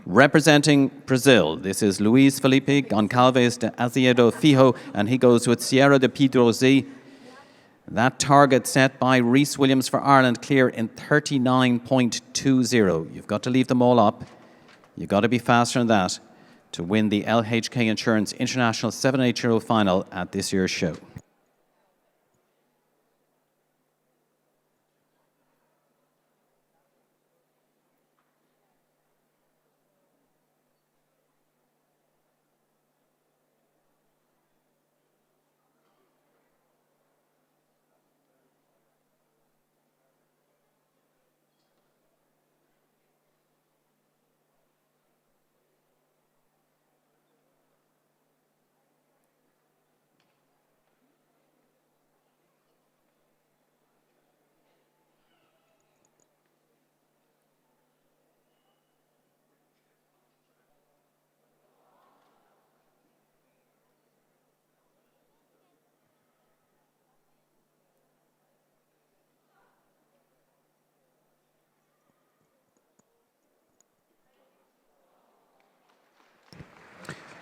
representing Brazil. This is Luis Felipe Goncalves de Azevedo Fijo, and he goes with Sierra de Pedrosi. That target set by Rhys Williams for Ireland, clear in 39.20. You've got to leave them all up. You've got to be faster than that to win the LHK Insurance International 7 and 8-year-old final at this year's show.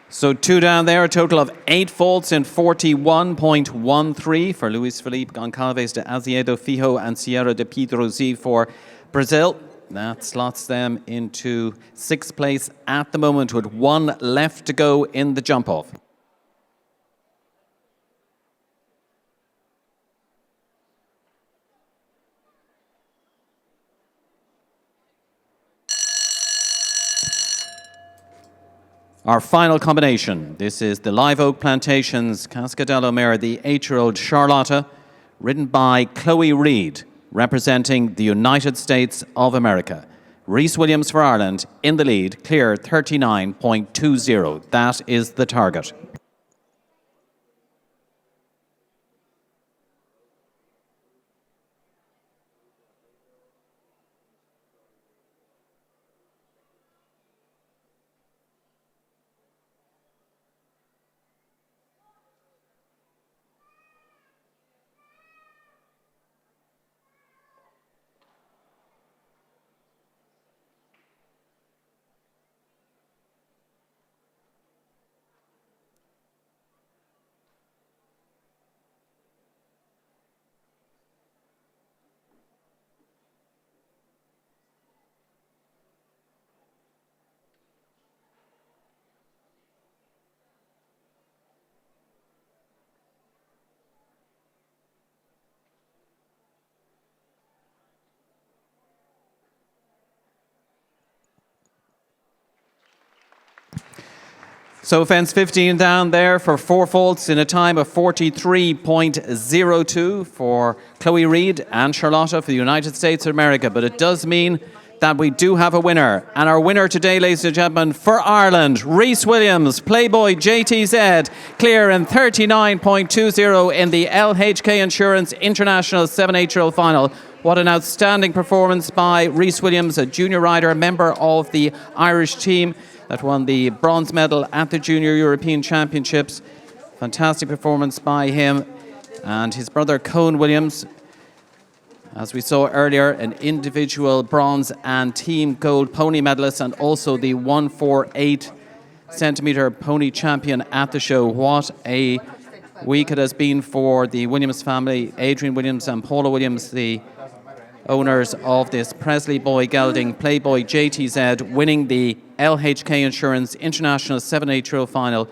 So 2 down there, a total of 8 faults in 41.13 for Luis Felipe Goncalves de Azevedo Fijo and Sierra de Pedrosi for Brazil. That slots them into 6th place at the moment with 1 left to go in the jump-off. Our final combination. This is the Live Oak Plantations Cascadelo Mare, the 8-year-old Charlotta, ridden by Chloe Reed, representing the United States of America. Rhys Williams for Ireland in the lead, clear 39.20. That is the target. So fence 15 down there for 4 faults in a time of 43.02 for Chloe Reid and Charlotta for the United States of America. But it does mean that we do have a winner. And our winner today, ladies and gentlemen, for Ireland, Rhys Williams, Playboy JTZ, clear in 39.20 in the LHK Insurance International 7-8-year-old final. What an outstanding performance by Rhys Williams, a junior rider, member of the Irish team that won the bronze medal at the Junior European Championships. Fantastic performance by him. And his brother, Cohen Williams, as we saw earlier, an individual bronze and team gold pony medalist, and also the 148 centimetre pony champion at the show. What a week it has been for the Williams family. Adrian Williams and Paula Williams, the owners of this Presley Boy Gelding Playboy JTZ, winning the LHK Insurance International 7-8-year-old final,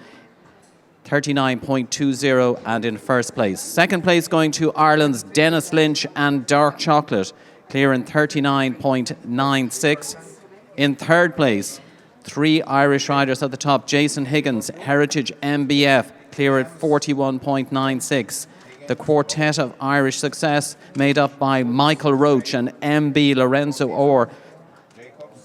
39.20, and in first place. Second place going to Ireland's Dennis Lynch and Dark Chocolate, clear in 39.96. In third place, 3 Irish riders at the top. Jason Higgins, Heritage MBF, clear at 41.96. The quartet of Irish success made up by Michael Roach and MB Lorenzo Orr,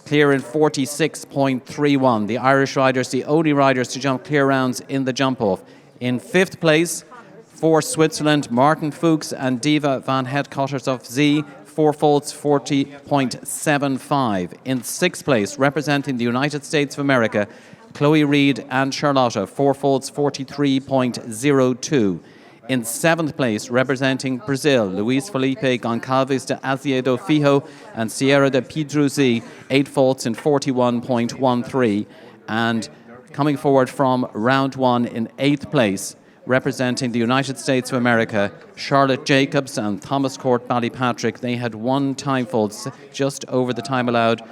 clear in 46.31. The Irish riders, the only riders to jump clear rounds in the jump-off. In fifth place, for Switzerland, Martin Fuchs and Diva van Het of Z, 4 faults, 40.75. In sixth place, representing the United States of America, Chloe Reid and Charlotta, 4 faults, 43.02. In seventh place, representing Brazil, Luis Felipe Goncalves de Azevedo Fijo and Sierra de Pedruzzi, 8 faults in 41.13. And coming forward from round one in eighth place, representing the United States of America, Charlotte Jacobs and Thomas Court Ballypatrick. They had 1 time fault, just over the time allowed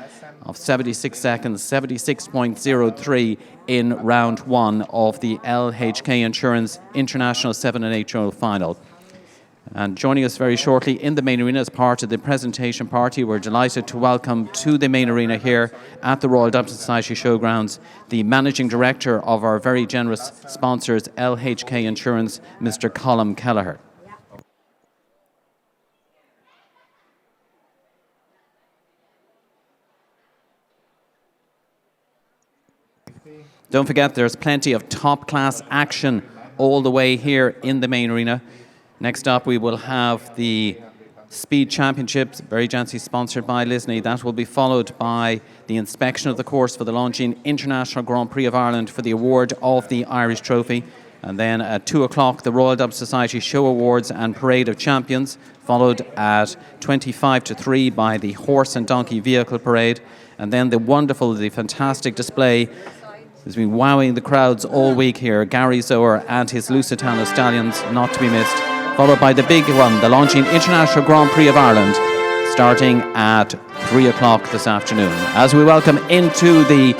of 76 seconds, 76.03 in round one of the LHK Insurance International 7-8-year-old final. And joining us very shortly in the main arena as part of the presentation party, we're delighted to welcome to the main arena here at the Royal Dublin Society Showgrounds the Managing Director of our very generous sponsors, LHK Insurance, Mr. Colm Kelleher. Don't forget, there's plenty of top-class action all the way here in the main arena. Next up, we will have the Speed Championships, very generously sponsored by Lisney. That will be followed by the inspection of the course for the Longines International Grand Prix of Ireland for the award of the Irish Trophy. And then at 2 o'clock, the Royal Dublin Society Show Awards and Parade of Champions, followed at 3 by the Horse and Donkey Vehicle Parade. And then the fantastic display has been wowing the crowds all week here. Gary Zoer and his Lusitano Stallions, not to be missed. Followed by the big one, the Longines International Grand Prix of Ireland, starting at 3 o'clock this afternoon. As we welcome into the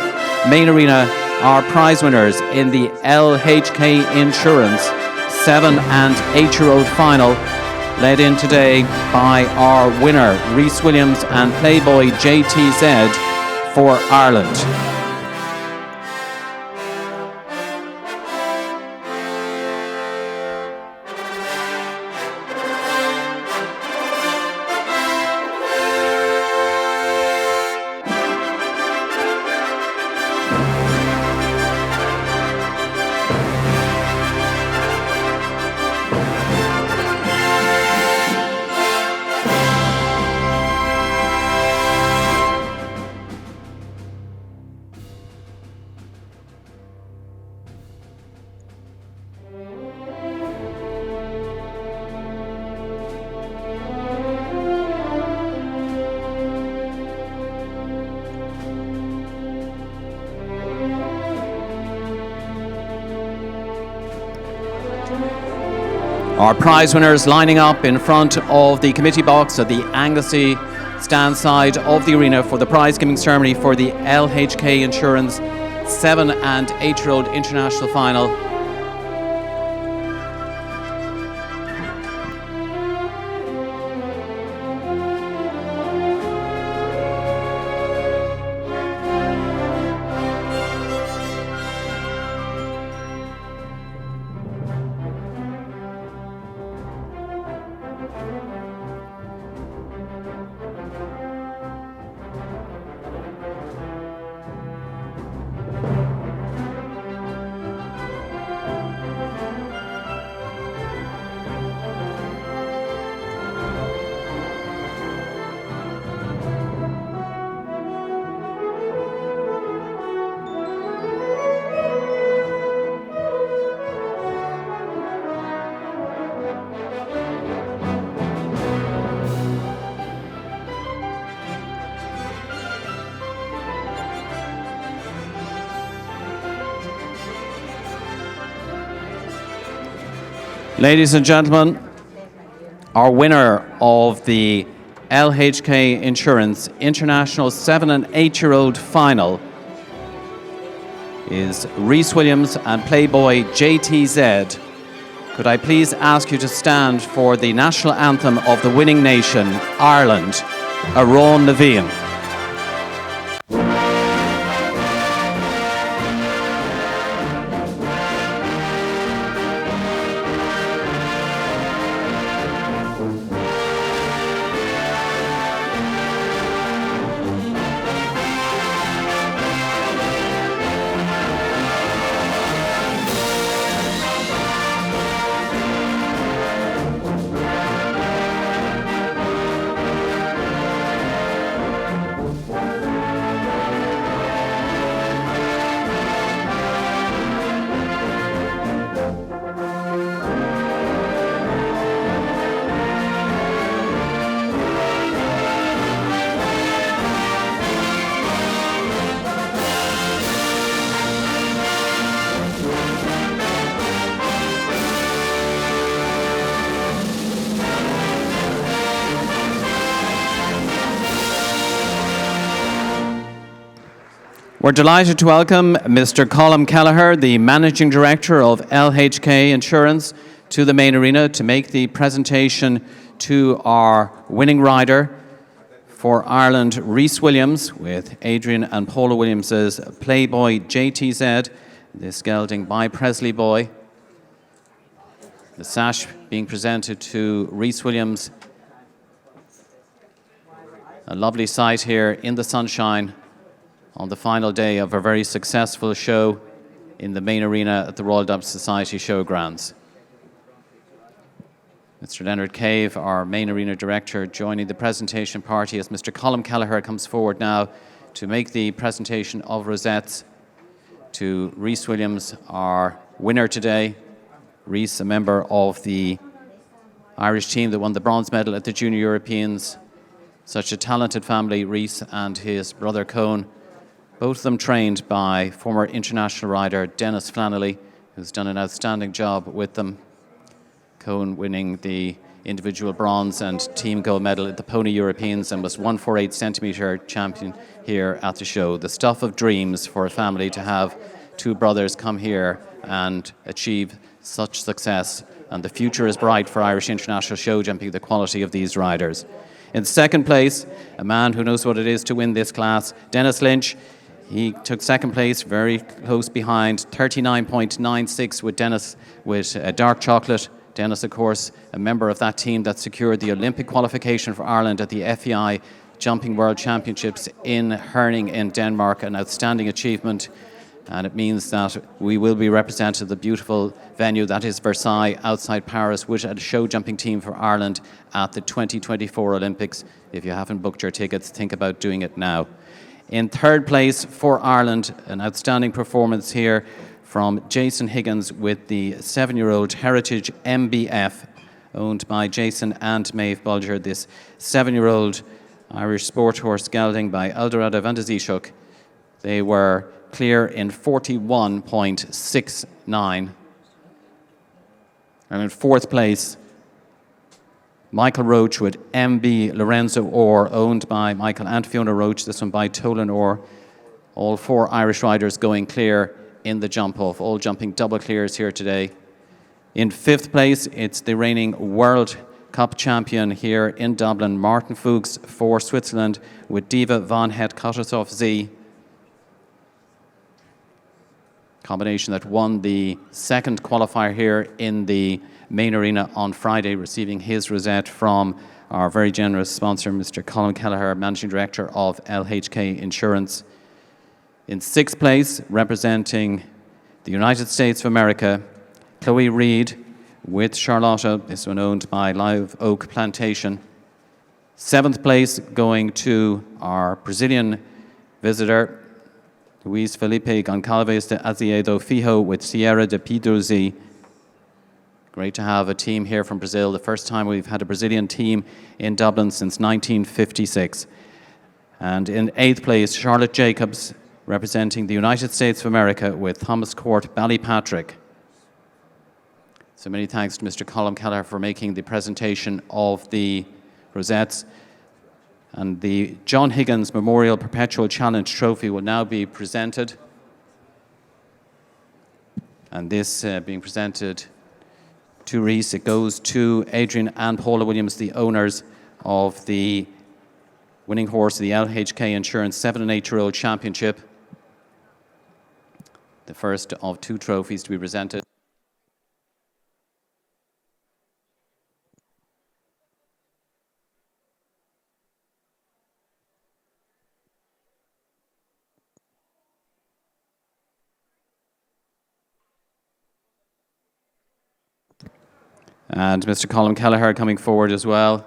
main arena our prize winners in the LHK Insurance 7- and 8-year-old final, led in today by our winner, Rhys Williams and Playboy JTZ for Ireland. Our prize winners lining up in front of the committee box at the Anglesey stand side of the arena for the prize giving ceremony for the LHK Insurance 7- and 8-year-old international final. Ladies and gentlemen, our winner of the LHK Insurance International 7 and 8-year-old final is Rhys Williams and Playboy JTZ. Could I please ask you to stand for the national anthem of the winning nation, Ireland, Arán na Bhíonn. We're delighted to welcome Mr. Colm Kelleher, the Managing Director of LHK Insurance, to the main arena to make the presentation to our winning rider for Ireland, Rhys Williams, with Adrian and Paula Williams' Playboy JTZ, this gelding by Presley Boy. The sash being presented to Rhys Williams. A lovely sight here in the sunshine on the final day of a very successful show in the main arena at the Royal Dublin Society Showgrounds. Mr. Leonard Cave, our main arena director, joining the presentation party as Mr. Colm Kelleher comes forward now to make the presentation of rosettes to Rhys Williams, our winner today. Rhys, a member of the Irish team that won the bronze medal at the Junior Europeans. Such a talented family, Rhys and his brother Cone, both of them trained by former international rider Dennis Flannelly, who's done an outstanding job with them. Cone winning the individual bronze and team gold medal at the Pony Europeans and was 148 centimetre champion here at the show. The stuff of dreams for a family to have two brothers come here and achieve such success. And the future is bright for Irish international show jumping, the quality of these riders. In second place, a man who knows what it is to win this class, Dennis Lynch. He took second place, very close behind, 39.96 with Dennis with Dark Chocolate. Dennis, of course, a member of that team that secured the Olympic qualification for Ireland at the FEI Jumping World Championships in Herning in Denmark, an outstanding achievement. And it means that we will be represented at the beautiful venue that is Versailles outside Paris with a show jumping team for Ireland at the 2024 Olympics. If you haven't booked your tickets, think about doing it now. In third place for Ireland, an outstanding performance here from Jason Higgins with the 7-year-old Heritage MBF, owned by Jason and Maeve Bulger. This 7-year-old Irish sport horse gelding by Eldorado van de Zischuk. They were clear in 41.69. And in fourth place, Michael Roach with MB Lorenzo Orr, owned by Michael and Fiona Roach, this one by Tolan Orr. All four Irish riders going clear in the jump-off, all jumping double clears here today. In fifth place, it's the reigning World Cup champion here in Dublin, Martin Fuchs for Switzerland with Diva von Het Kottasov Z. Combination that won the second qualifier here in the main arena on Friday, receiving his rosette from our very generous sponsor, Mr. Colm Kelleher, Managing Director of LHK Insurance. In sixth place, representing the United States of America, Chloe Reed with Charlotta, this one owned by Live Oak Plantation. Seventh place going to our Brazilian visitor, Luis Felipe Goncalves de Azevedo Fijo with Sierra de Pedrozi. Great to have a team here from Brazil. The first time we've had a Brazilian team in Dublin since 1956. And in eighth place, Charlotte Jacobs, representing the United States of America with Thomas Court Ballypatrick. So many thanks to Mr. Colm Kelleher for making the presentation of the rosettes. And the John Higgins Memorial Perpetual Challenge Trophy will now be presented. And this being presented to Rhys, it goes to Adrian and Paula Williams, the owners of the winning horse of the LHK Insurance 7 and 8-year-old championship. The first of 2 trophies to be presented. And Mr. Colm Kelleher coming forward as well.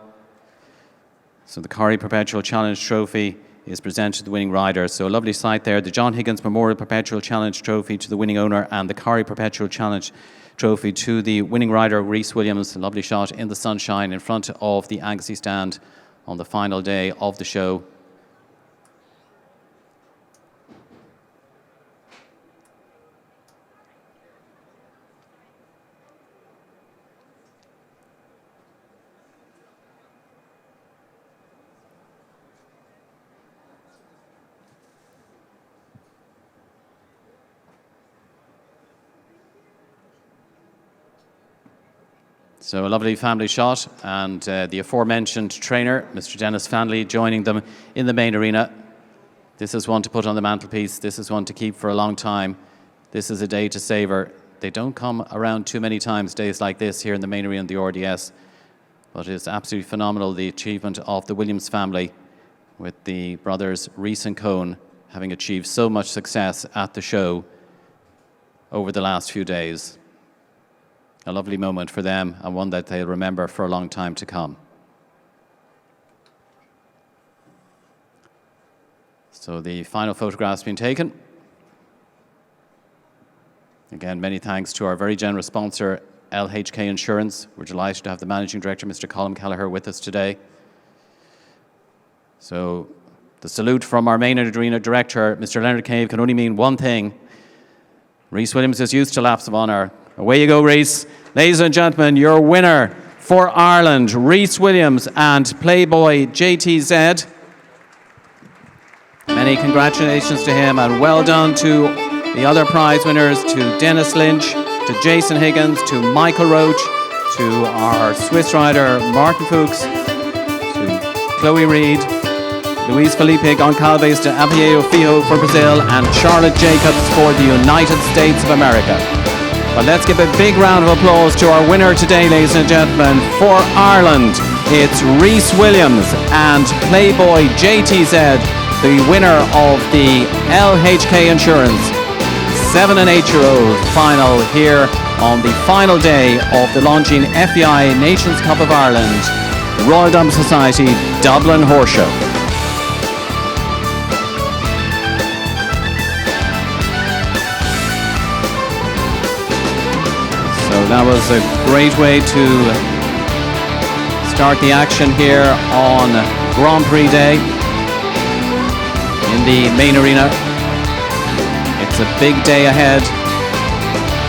So the Corrie Perpetual Challenge Trophy is presented to the winning rider. So a lovely sight there. The John Higgins Memorial Perpetual Challenge Trophy to the winning owner, and the Corrie Perpetual Challenge Trophy to the winning rider, Rhys Williams. A lovely shot in the sunshine in front of the Anglesey stand on the final day of the show. So a lovely family shot, and the aforementioned trainer, Mr. Dennis Fanley, joining them in the main arena. This is one to put on the mantelpiece. This is one to keep for a long time. This is a day to savour. They don't come around too many times, days like this here in the main arena of the RDS. But it's absolutely phenomenal, the achievement of the Williams family, with the brothers Rhys and Cone having achieved so much success at the show over the last few days. A lovely moment for them, and one that they'll remember for a long time to come. So the final photograph's been taken. Again, many thanks to our very generous sponsor, LHK Insurance. We're delighted to have the Managing Director, Mr. Colm Kelleher, with us today. So the salute from our main arena director, Mr. Leonard Cave, can only mean one thing. Rhys Williams is used to laps of honour. Away you go, Rhys. Ladies and gentlemen, your winner for Ireland, Rhys Williams and Playboy JTZ. Many congratulations to him, and well done to the other prize winners, to Dennis Lynch, to Jason Higgins, to Michael Roach, to our Swiss rider Martin Fuchs, to Chloe Reid, Luis Felipe Goncalves de Apieo Fijo for Brazil, and Charlotte Jacobs for the United States of America. But let's give a big round of applause to our winner today, ladies and gentlemen. For Ireland, it's Rhys Williams and Playboy JTZ, the winner of the LHK Insurance 7 and 8-year-old final here on the final day of the launching FEI Nations Cup of Ireland Royal Dublin Society Dublin Horse Show. So that was a great way to start the action here on Grand Prix Day in the main arena. It's a big day ahead.